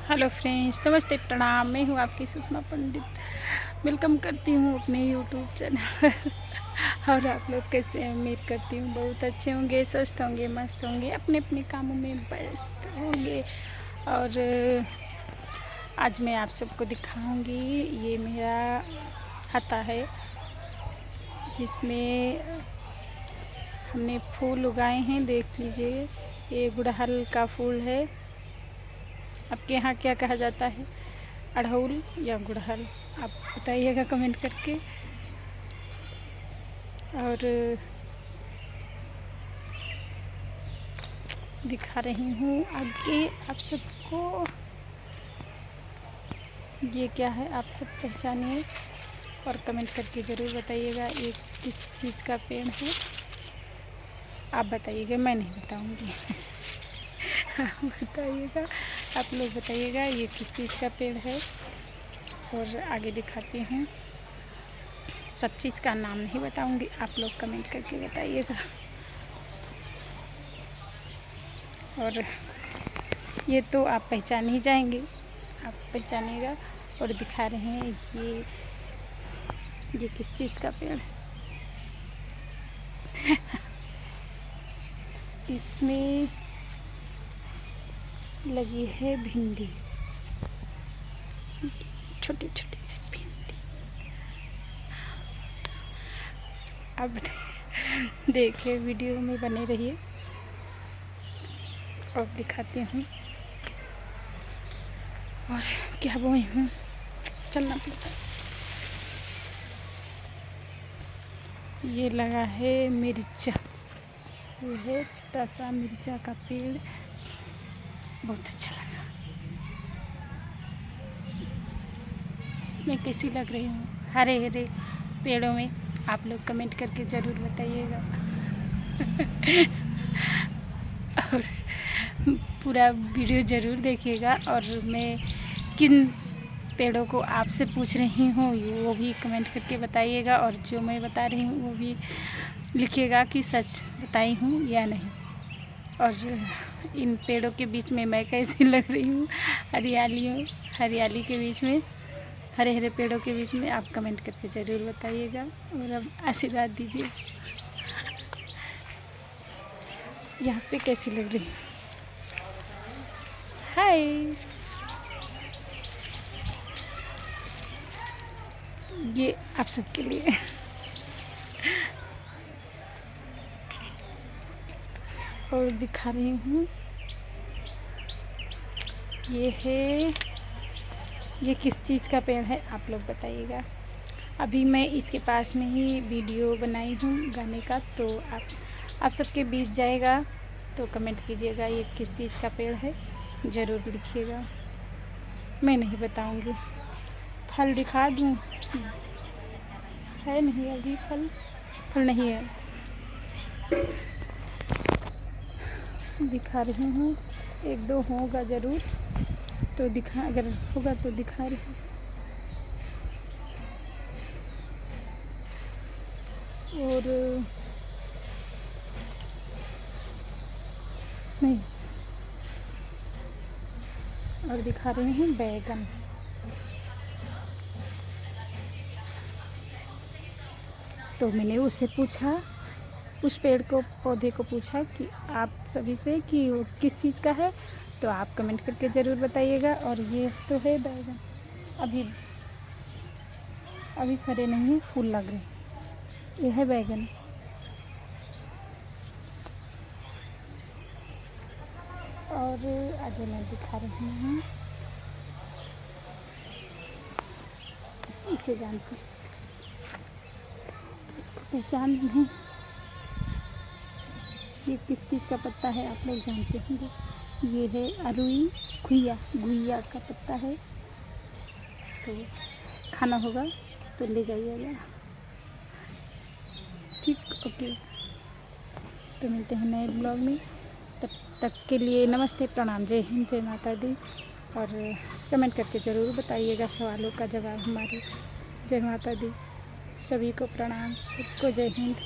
Hello friends, नमस्ते, प्रणाम। मैं हूँ आपकी सुषमा पंडित। वेलकम करती हूँ अपने यूट्यूब चैनल और आप लोग कैसे हैं? उम्मीद करती हूँ बहुत अच्छे होंगे, स्वस्थ होंगे, मस्त होंगे, अपने अपने कामों में व्यस्त होंगे। और आज मैं आप सबको दिखाऊंगी, ये मेरा हता है जिसमें हमने फूल उगाए हैं। देख लीजिए, ये गुड़हल का फूल है। आपके यहाँ क्या कहा जाता है, अड़हुल या गुड़हल? आप बताइएगा कमेंट करके। और दिखा रही हूँ आगे आप सबको, ये क्या है आप सब पहचानिए और कमेंट करके ज़रूर बताइएगा ये किस चीज़ का पेड़ है। आप बताइएगा, मैं नहीं बताऊँगी आप बताइएगा, आप लोग बताइएगा ये किस चीज़ का पेड़ है। और आगे दिखाती हूँ, सब चीज़ का नाम नहीं बताऊंगी, आप लोग कमेंट करके बताइएगा। और ये तो आप पहचान ही जाएंगे, आप पहचानिएगा। और दिखा रहे हैं ये किस चीज़ का पेड़ है इसमें लगी है भिंडी, छोटी छोटी सी भिंडी। अब देखिए, वीडियो में बने रहिए और दिखाती हूँ। और क्या बोई हूँ, चलना पड़ता है। ये लगा है मिर्चा, ये है छोटा सा मिर्चा का पेड़, बहुत अच्छा लगा। मैं कैसी लग रही हूँ हरे हरे पेड़ों में? आप लोग कमेंट करके ज़रूर बताइएगा और पूरा वीडियो ज़रूर देखिएगा। और मैं किन पेड़ों को आपसे पूछ रही हूँ वो भी कमेंट करके बताइएगा। और जो मैं बता रही हूँ वो भी लिखिएगा कि सच बताई हूँ या नहीं। और इन पेड़ों के बीच में मैं कैसी लग रही हूँ, हरियाली के बीच में, हरे हरे पेड़ों के बीच में, आप कमेंट करके ज़रूर बताइएगा। और अब आशीर्वाद दीजिए, यहाँ पे कैसी लग रही है? हाय, ये आप सबके लिए और दिखा रही हूँ, ये है, ये किस चीज़ का पेड़ है आप लोग बताइएगा। अभी मैं इसके पास में ही वीडियो बनाई हूँ गाने का, तो आप सबके बीच जाएगा तो कमेंट कीजिएगा ये किस चीज़ का पेड़ है, ज़रूर लिखिएगा। मैं नहीं बताऊँगी। फल दिखा दूँ? है नहीं, अभी फल नहीं है। दिखा रही हूँ, एक दो होगा ज़रूर, तो अगर होगा तो दिखा रही हूँ। और नहीं, और दिखा रही हूँ बैगन। तो मैंने उससे पूछा, उस पेड़ को, पौधे को पूछा कि आप सभी से कि वो किस चीज़ का है, तो आप कमेंट करके ज़रूर बताइएगा। और ये तो है बैगन, अभी फरे नहीं, फूल लग रहे, ये है बैगन। और आगे मैं दिखा रही हूँ, इसे जानते, इसको पहचान नहीं, ये किस चीज़ का पत्ता है आप लोग जानते होंगे। ये है अरुई, गुइया का पत्ता है। तो खाना होगा तो ले जाइएगा, ठीक? ओके, तो मिलते हैं नए ब्लॉग में, तब तक के लिए नमस्ते, प्रणाम, जय हिंद, जय माता दी। और कमेंट करके ज़रूर बताइएगा सवालों का जवाब हमारे। जय माता दी, सभी को प्रणाम, सबको जय हिंद।